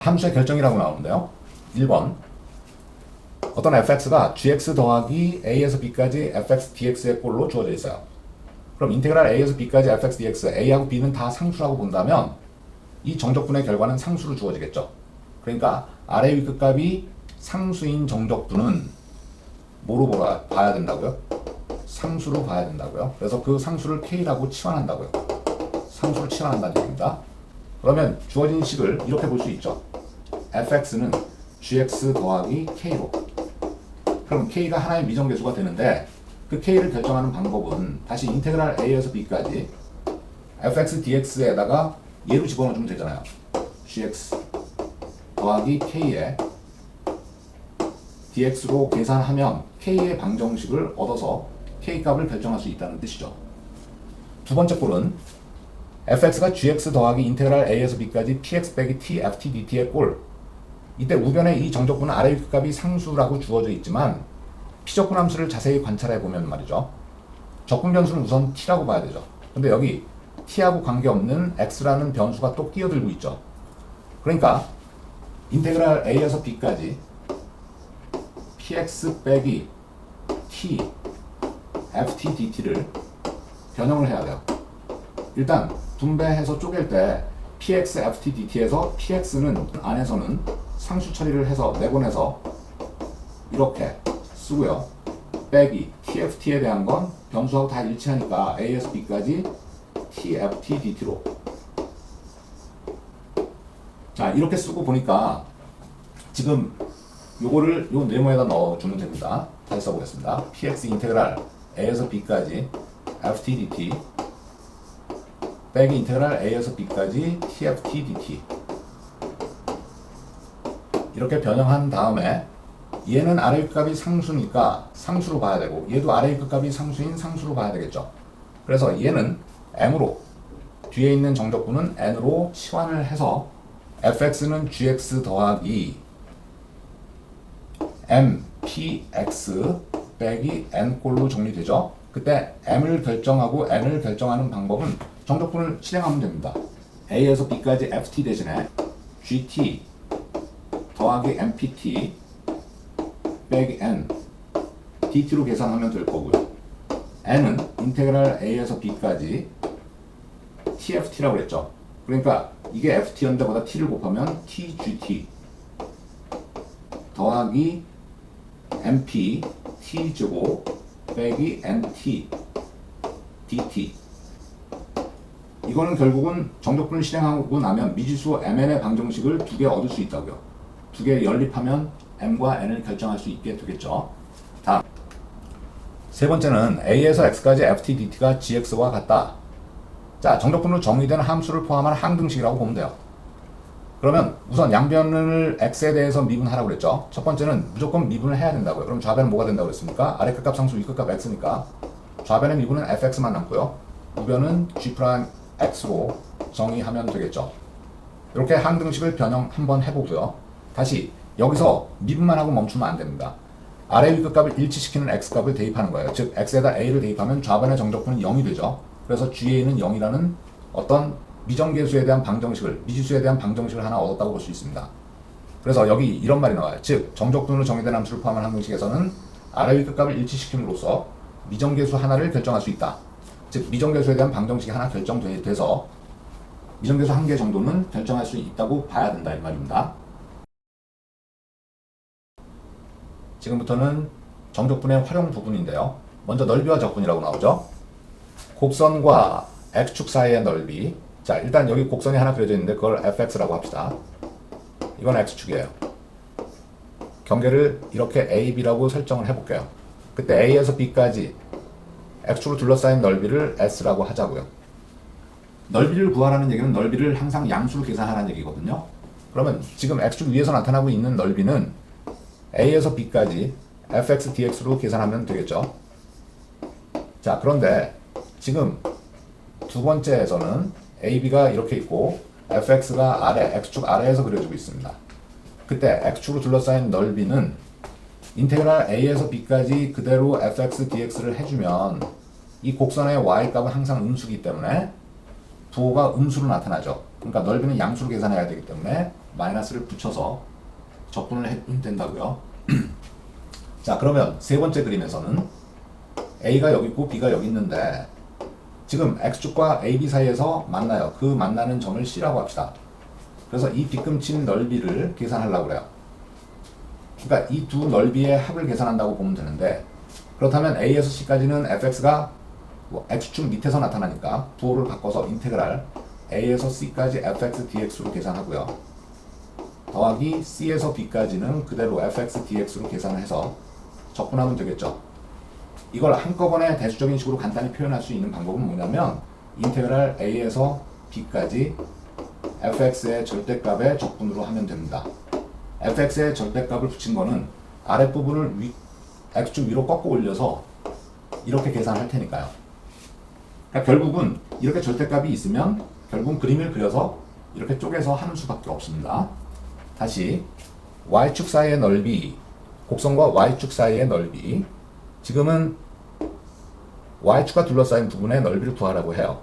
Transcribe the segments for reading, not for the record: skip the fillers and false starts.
함수의 결정이라고 나오는데요. 1번 어떤 fx가 gx 더하기 a에서 b까지 fx dx의 꼴로 주어져 있어요. 그럼 인테그랄 a에서 b까지 fx dx, a하고 b는 다 상수라고 본다면 이 정적분의 결과는 상수로 주어지겠죠. 그러니까 아래 위 끝값이 상수인 정적분은 뭐로 봐야 된다고요? 상수로 봐야 된다고요. 그래서 그 상수를 k라고 치환한다고요. 상수를 치환한다는 얘기입니다. 그러면 주어진 식을 이렇게 볼 수 있죠. fx는 gx 더하기 k로. 그럼 k가 하나의 미정계수가 되는데 그 k를 결정하는 방법은 다시 인테그랄 a에서 b까지 fx dx에다가 얘로 집어넣어주면 되잖아요. gx 더하기 k에 dx로 계산하면 k의 방정식을 얻어서 k 값을 결정할 수 있다는 뜻이죠. 두 번째 꼴은 fx가 gx 더하기 인테그랄 a에서 b까지 px 빼기 t ft dt의 꼴. 이때 우변의 이 정적분은 아래 위 끝값이 상수라고 주어져 있지만 피적분 함수를 자세히 관찰해 보면 말이죠. 적분 변수는 우선 t라고 봐야 되죠. 근데 여기 t하고 관계없는 x라는 변수가 또 끼어들고 있죠. 그러니까 인테그랄 a에서 b까지 px 빼기 t ft dt를 변형을 해야 돼요. 일단 분배해서 쪼갤 때 px ft dt에서 px는 안에서는 상수 처리를 해서 내보내서 이렇게 쓰고요. 빼기 tft에 대한 건 변수하고 다 일치하니까 a에서 b까지 tft dt로. 자, 이렇게 쓰고 보니까 지금 요거를 요 네모에다 넣어주면 됩니다. 다시 써보겠습니다. px 인테그랄 a에서 b까지 ft dt 빼기 인테그랄 a에서 b까지 tft dt 이렇게 변형한 다음에 얘는 아래 값이 상수니까 상수로 봐야 되고 얘도 아래 값이 상수인 상수로 봐야 되겠죠. 그래서 얘는 m으로 뒤에 있는 정적분은 n으로 치환을 해서 fx는 gx 더하기 mpx 빼기 n꼴로 정리되죠. 그때 m을 결정하고 n을 결정하는 방법은 정적분을 실행하면 됩니다. a에서 b까지 ft 대신에 gt 더하기 mpt 빼기 n dt로 계산하면 될 거고요. n은 인테그랄 a에서 b까지 tft라고 그랬죠. 그러니까 이게 ft였는데 보다 t를 곱하면 tgt 더하기 mp t제곱 빼기 nt dt 이거는 결국은 정적분을 실행하고 나면 미지수 mn의 방정식을 두 개 얻을 수 있다고요. 두 개 연립하면 m과 n을 결정할 수 있게 되겠죠. 다음 세 번째는 a에서 x까지 ft dt가 gx와 같다. 자, 정적분으로 정의된 함수를 포함한 항등식이라고 보면 돼요. 그러면 우선 양변을 x에 대해서 미분하라고 그랬죠. 첫 번째는 무조건 미분을 해야 된다고요. 그럼 좌변은 뭐가 된다고 그랬습니까? 아래 끝값 상수, 위 끝값 x니까 좌변의 미분은 fx만 남고요. 우변은 g'x로 정의하면 되겠죠. 이렇게 항등식을 변형 한번 해보고요. 다시 여기서 미분만 하고 멈추면 안 됩니다. 아래 위 끝값을 일치시키는 x값을 대입하는 거예요. 즉 x에다 a를 대입하면 좌변의 정적분은 0이 되죠. 그래서 GA는 0이라는 어떤 미정계수에 대한 방정식을, 미지수에 대한 방정식을 하나 얻었다고 볼 수 있습니다. 그래서 여기 이런 말이 나와요. 즉 정적분으로 정의된 함수를 포함한 항등식에서는 아래 위 끝값을 일치시킴으로써 미정계수 하나를 결정할 수 있다. 즉 미정계수에 대한 방정식이 하나 결정돼서 미정계수 한 개 정도는 결정할 수 있다고 봐야 된다 이 말입니다. 지금부터는 정적분의 활용 부분인데요. 먼저 넓이와 적분이라고 나오죠. 곡선과 x축 사이의 넓이. 자, 일단 여기 곡선이 하나 그려져 있는데 그걸 fx라고 합시다. 이건 x축이에요. 경계를 이렇게 a, b라고 설정을 해볼게요. 그때 a에서 b까지 x축으로 둘러싸인 넓이를 s라고 하자고요. 넓이를 구하라는 얘기는 넓이를 항상 양수로 계산하라는 얘기거든요. 그러면 지금 x축 위에서 나타나고 있는 넓이는 a에서 b까지 fx dx로 계산하면 되겠죠. 자, 그런데 지금 두 번째에서는 AB가 이렇게 있고 FX가 아래, X축 아래에서 그려지고 있습니다. 그때 X축으로 둘러싸인 넓이는 인테그랄 A에서 B까지 그대로 FX DX를 해주면 이 곡선의 Y값은 항상 음수이기 때문에 부호가 음수로 나타나죠. 그러니까 넓이는 양수로 계산해야 되기 때문에 마이너스를 붙여서 적분을 해주면 된다고요. 자, 그러면 세 번째 그림에서는 A가 여기 있고 B가 여기 있는데 지금 X축과 AB 사이에서 만나요. 그 만나는 점을 C라고 합시다. 그래서 이 빗금친 넓이를 계산하려고 그래요. 그러니까 이 두 넓이의 합을 계산한다고 보면 되는데, 그렇다면 A에서 C까지는 fx가 X축 밑에서 나타나니까 부호를 바꿔서 인테그랄 A에서 C까지 fx dx로 계산하고요. 더하기 C에서 B까지는 그대로 fx dx로 계산해서 적분하면 되겠죠. 이걸 한꺼번에 대수적인 식으로 간단히 표현할 수 있는 방법은 뭐냐면 인테그랄 A에서 B까지 fx의 절대값의 적분으로 하면 됩니다. fx의 절대값을 붙인 거는 아랫부분을 x축 위로 꺾어 올려서 이렇게 계산할 테니까요. 그러니까 결국은 이렇게 절대값이 있으면 결국은 그림을 그려서 이렇게 쪼개서 하는 수밖에 없습니다. 다시 y축 사이의 넓이, 곡선과 y축 사이의 넓이, 지금은 y축과 둘러싸인 부분의 넓이를 구하라고 해요.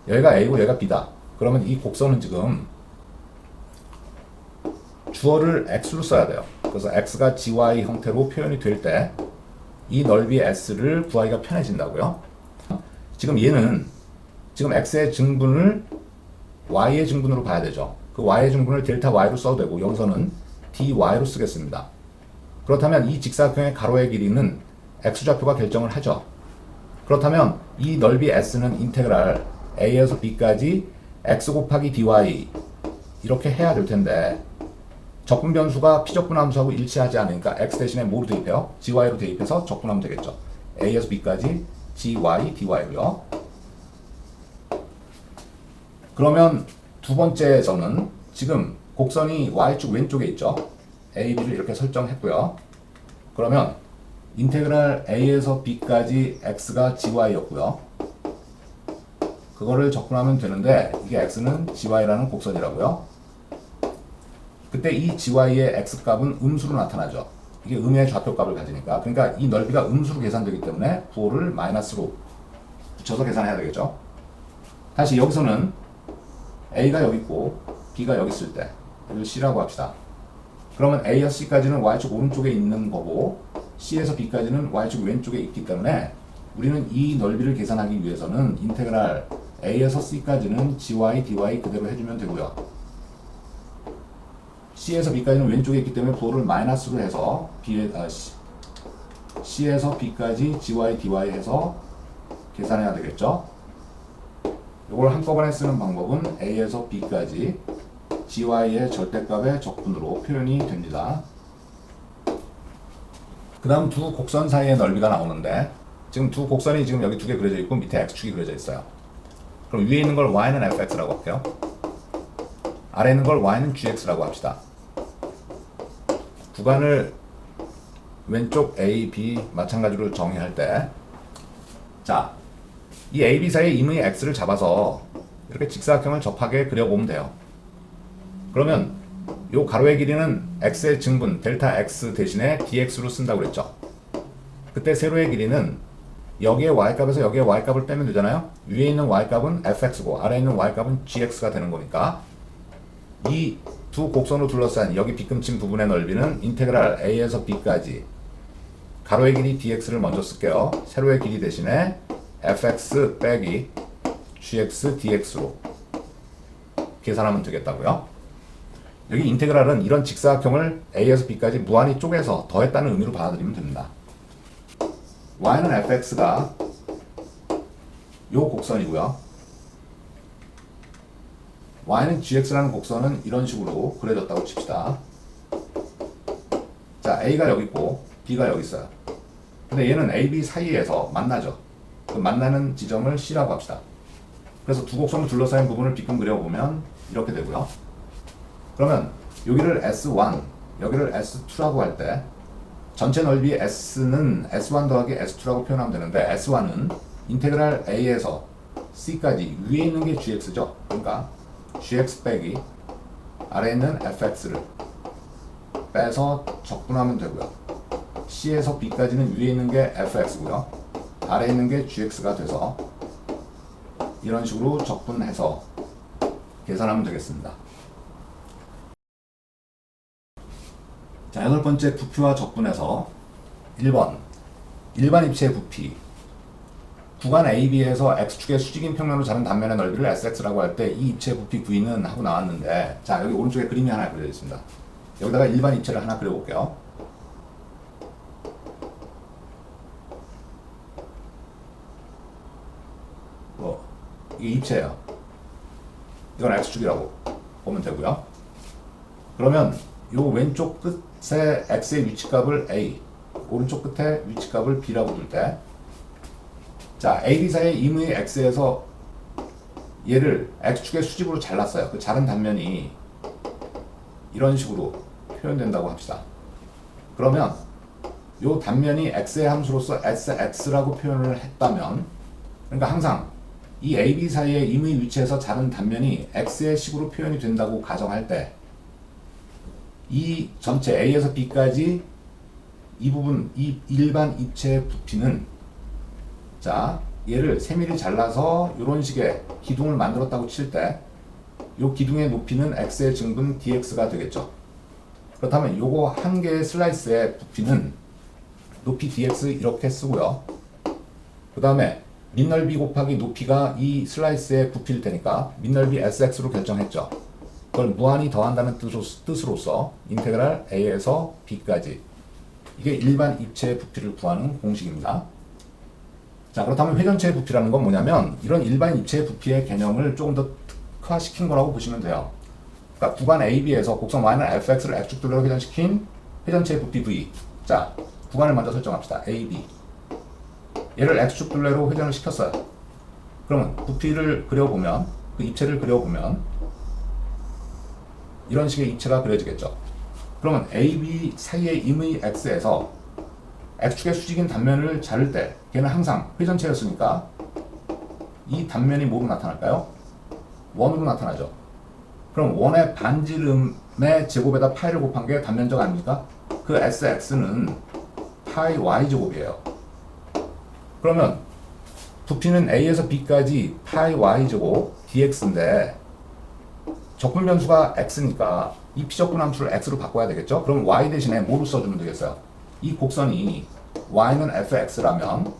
여기가 a고 여기가 b다. 그러면 이 곡선은 지금 주어를 x로 써야 돼요. 그래서 x가 gy 형태로 표현이 될 때 이 넓이 s를 구하기가 편해진다고요. 지금 얘는 지금 x의 증분을 y의 증분으로 봐야 되죠. 그 y의 증분을 델타 y로 써도 되고 여기서는 dy로 쓰겠습니다. 그렇다면 이 직사각형의 가로의 길이는 x좌표가 결정을 하죠. 그렇다면 이 넓이 s는 인테그랄 a에서 b까지 x 곱하기 dy 이렇게 해야 될 텐데 적분 변수가 피적분 함수하고 일치하지 않으니까 x 대신에 뭐로 대입해요? gy로 대입해서 적분하면 되겠죠. a에서 b까지 gy dy고요. 그러면 두 번째에서는 지금 곡선이 y축 왼쪽에 있죠. a, b를 이렇게 설정했고요. 그러면 인테그랄 a에서 b까지 x가 gy였고요. 그거를 적분하면 되는데 이게 x는 gy라는 곡선이라고요. 그때 이 gy의 x값은 음수로 나타나죠. 이게 음의 좌표값을 가지니까. 그러니까 이 넓이가 음수로 계산되기 때문에 부호를 마이너스로 붙여서 계산해야 되겠죠. 다시 여기서는 a가 여기 있고 b가 여기 있을 때 이걸 c라고 합시다. 그러면 a에서 c까지는 y축 오른쪽에 있는 거고 c에서 b까지는 y축 왼쪽에 있기 때문에 우리는 이 넓이를 계산하기 위해서는 인테그랄 a에서 c까지는 gy, dy 그대로 해주면 되고요. C에서 B까지는 왼쪽에 있기 때문에 부호를 마이너스로 해서 C에서 B까지 gy, dy 해서 계산해야 되겠죠. 이걸 한꺼번에 쓰는 방법은 A에서 B까지 gy의 절대값의 적분으로 표현이 됩니다. 그 다음 두 곡선 사이의 넓이가 나오는데 지금 두 곡선이 지금 여기 두 개 그려져 있고 밑에 x축이 그려져 있어요. 그럼 위에 있는 걸 y는 fx라고 할게요. 아래 있는 걸 y는 gx라고 합시다. 구간을 왼쪽 A, B 마찬가지로 정의할 때, 자, 이 A, B 사이의 임의 x를 잡아서 이렇게 직사각형을 접하게 그려보면 돼요. 그러면 요 가로의 길이는 x의 증분 델타 x 대신에 dx로 쓴다고 그랬죠. 그때 세로의 길이는 여기에 y값에서 여기에 y값을 빼면 되잖아요. 위에 있는 y값은 fx고 아래에 있는 y값은 gx가 되는 거니까 이 두 곡선으로 둘러싼 여기 빗금친 부분의 넓이는 인테그랄 a에서 b까지 가로의 길이 dx를 먼저 쓸게요. 세로의 길이 대신에 fx 빼기 gx dx로 계산하면 되겠다고요. 여기 인테그랄은 이런 직사각형을 a에서 b까지 무한히 쪼개서 더했다는 의미로 받아들이면 됩니다. y는 fx가 요 곡선이고요. y는 gx라는 곡선은 이런 식으로 그려졌다고 칩시다. 자, a가 여기 있고 b가 여기 있어요. 근데 얘는 a, b 사이에서 만나죠. 그 만나는 지점을 c라고 합시다. 그래서 두 곡선을 둘러싸인 부분을 빗금 그려보면 이렇게 되고요. 그러면 여기를 S1, 여기를 S2라고 할 때 전체 넓이 S는 S1 더하기 S2라고 표현하면 되는데 S1은 인테그랄 A에서 C까지 위에 있는 게 GX죠. 그러니까 GX 빼기 아래에 있는 FX를 빼서 적분하면 되고요. C에서 B까지는 위에 있는 게 FX고요. 아래에 있는 게 GX가 돼서 이런 식으로 적분해서 계산하면 되겠습니다. 자, 여덟 번째 부피와 적분에서 1번 일반 입체의 부피 구간 AB에서 X축의 수직인 평면으로 자른 단면의 넓이를 SX라고 할 때 이 입체의 부피 V는 하고 나왔는데, 자, 여기 오른쪽에 그림이 하나 그려져 있습니다. 여기다가 일반 입체를 하나 그려볼게요. 이게 입체예요. 이건 X축이라고 보면 되고요. 그러면 요 왼쪽 끝에 X의 위치값을 A, 오른쪽 끝에 위치값을 B라고 둘 때, 자, AB 사이의 임의 X에서 얘를 X축의 수직으로 잘랐어요. 그 자른 단면이 이런 식으로 표현된다고 합시다. 그러면 요 단면이 X의 함수로서 SX라고 표현을 했다면, 그러니까 항상 이 AB 사이의 임의 위치에서 자른 단면이 X의 식으로 표현이 된다고 가정할 때, 이 전체 A에서 B까지 이 부분, 이 일반 입체의 부피는, 자, 얘를 세밀히 잘라서 이런 식의 기둥을 만들었다고 칠 때, 이 기둥의 높이는 X의 증분 dx가 되겠죠. 그렇다면 요거 한 개의 슬라이스의 부피는 높이 dx 이렇게 쓰고요. 그 다음에 밑넓이 곱하기 높이가 이 슬라이스의 부피일 테니까 밑넓이 sx로 결정했죠. 그걸 무한히 더한다는 뜻으로서 인테그랄 a에서 b까지, 이게 일반 입체의 부피를 구하는 공식입니다. 자, 그렇다면 회전체의 부피라는 건 뭐냐면 이런 일반 입체의 부피의 개념을 조금 더 특화시킨 거라고 보시면 돼요. 그러니까 구간 AB에서 곡선 Y는 fx를 x축 둘레로 회전시킨 회전체의 부피 v. 자, 구간을 먼저 설정합시다. AB. 얘를 x축 둘레로 회전을 시켰어요. 그러면 부피를 그려보면, 그 입체를 그려보면 이런 식의 입체가 그려지겠죠. 그러면 AB 사이의 임의 x에서 x축의 수직인 단면을 자를 때 걔는 항상 회전체였으니까 이 단면이 뭐로 나타날까요? 원으로 나타나죠. 그럼 원의 반지름의 제곱에다 파이를 곱한 게 단면적 아닙니까? 그 SX는 파이 Y제곱이에요. 그러면 부피는 A에서 B까지 파이 Y제곱 dx인데 적분 변수가 X니까 이 피적분 함수를 X로 바꿔야 되겠죠? 그럼 Y 대신에 뭐로 써주면 되겠어요? 이 곡선이 Y는 fx라면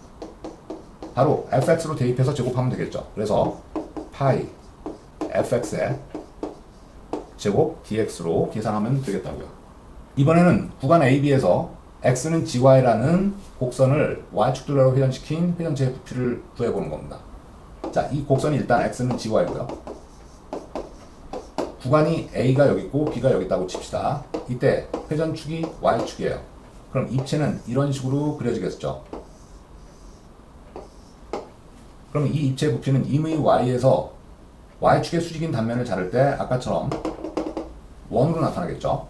바로 fx로 대입해서 제곱하면 되겠죠. 그래서 파이 fx의 제곱 dx로 계산하면 되겠다고요. 이번에는 구간 AB에서 x는 gy라는 곡선을 y축 둘레로 회전시킨 회전체의 부피를 구해보는 겁니다. 자, 이 곡선이 일단 x는 gy고요. 구간이 a가 여기 있고 b가 여기 있다고 칩시다. 이때 회전축이 y축이에요. 그럼 입체는 이런 식으로 그려지겠죠. 그럼 이 입체의 부피는 임의 y에서 y축의 수직인 단면을 자를 때 아까처럼 원으로 나타나겠죠.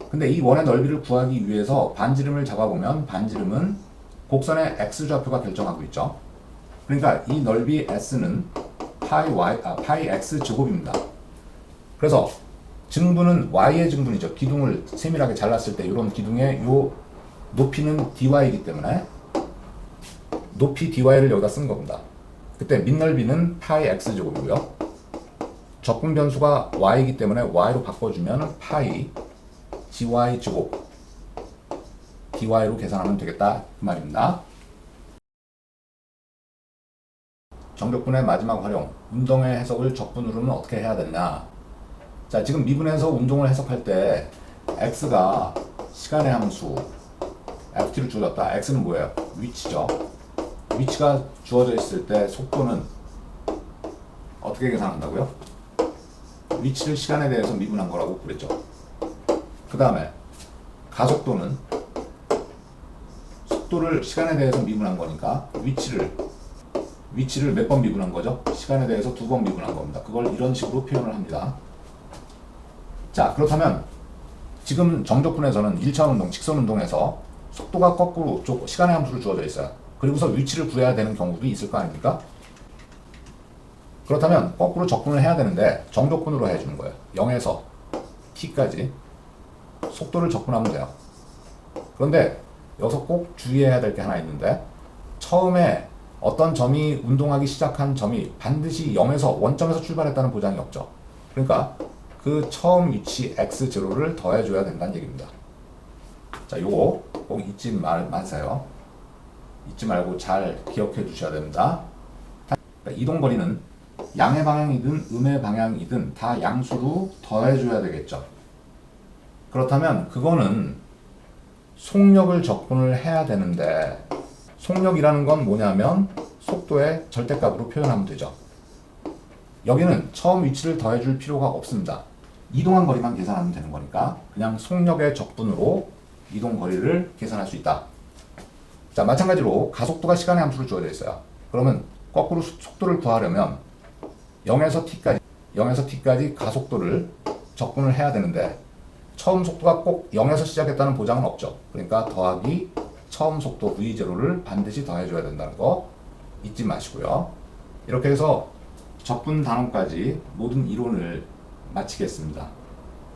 근데 이 원의 넓이를 구하기 위해서 반지름을 잡아보면 반지름은 곡선의 x좌표가 결정하고 있죠. 그러니까 이 넓이 s는 파이 x 제곱입니다. 그래서 증분은 y의 증분이죠. 기둥을 세밀하게 잘랐을 때 이런 기둥의 요 높이는 dy이기 때문에 높이 dy를 여기다 쓴 겁니다. 그때 밑넓이는 파이 x 제곱이고요. 적분 변수가 y이기 때문에 y로 바꿔주면 파이 gy 제곱 dy로 계산하면 되겠다 그 말입니다. 정적분의 마지막 활용, 운동의 해석을 적분으로는 어떻게 해야 되냐. 자, 지금 미분에서 운동을 해석할 때 x가 시간의 함수 ft를 주어졌다. x는 뭐예요? 위치죠. 위치가 주어져 있을 때 속도는 어떻게 계산한다고요? 위치를 시간에 대해서 미분한 거라고 그랬죠. 그 다음에 가속도는 속도를 시간에 대해서 미분한 거니까 위치를 몇 번 미분한 거죠? 시간에 대해서 2번 미분한 겁니다. 그걸 이런 식으로 표현을 합니다. 자, 그렇다면 지금 정적분에서는 1차원 운동, 직선 운동에서 속도가 거꾸로 시간의 함수를 주어져 있어요. 그리고서 위치를 구해야 되는 경우도 있을 거 아닙니까? 그렇다면 거꾸로 적분을 해야 되는데 정적분으로 해주는 거예요. 0에서 t까지 속도를 적분하면 돼요. 그런데 여기서 꼭 주의해야 될 게 하나 있는데, 처음에 어떤 점이 운동하기 시작한 점이 반드시 0에서 원점에서 출발했다는 보장이 없죠. 그러니까 그 처음 위치 x0를 더해줘야 된다는 얘기입니다. 자, 요거 꼭 잊지 마세요. 잊지 말고 잘 기억해 주셔야 됩니다. 그러니까 이동거리는 양의 방향이든 음의 방향이든 다 양수로 더해줘야 되겠죠. 그렇다면 그거는 속력을 적분을 해야 되는데, 속력이라는 건 뭐냐면 속도의 절대값으로 표현하면 되죠. 여기는 처음 위치를 더해줄 필요가 없습니다. 이동한 거리만 계산하면 되는 거니까 그냥 속력의 적분으로 이동 거리를 계산할 수 있다. 자, 마찬가지로 가속도가 시간의 함수로 주어져 있어요. 그러면 거꾸로 속도를 구하려면 0에서 t까지 가속도를 적분을 해야 되는데, 처음 속도가 꼭 0에서 시작했다는 보장은 없죠. 그러니까 더하기 처음 속도 v0를 반드시 더해줘야 된다는 거 잊지 마시고요. 이렇게 해서 적분 단원까지 모든 이론을 마치겠습니다.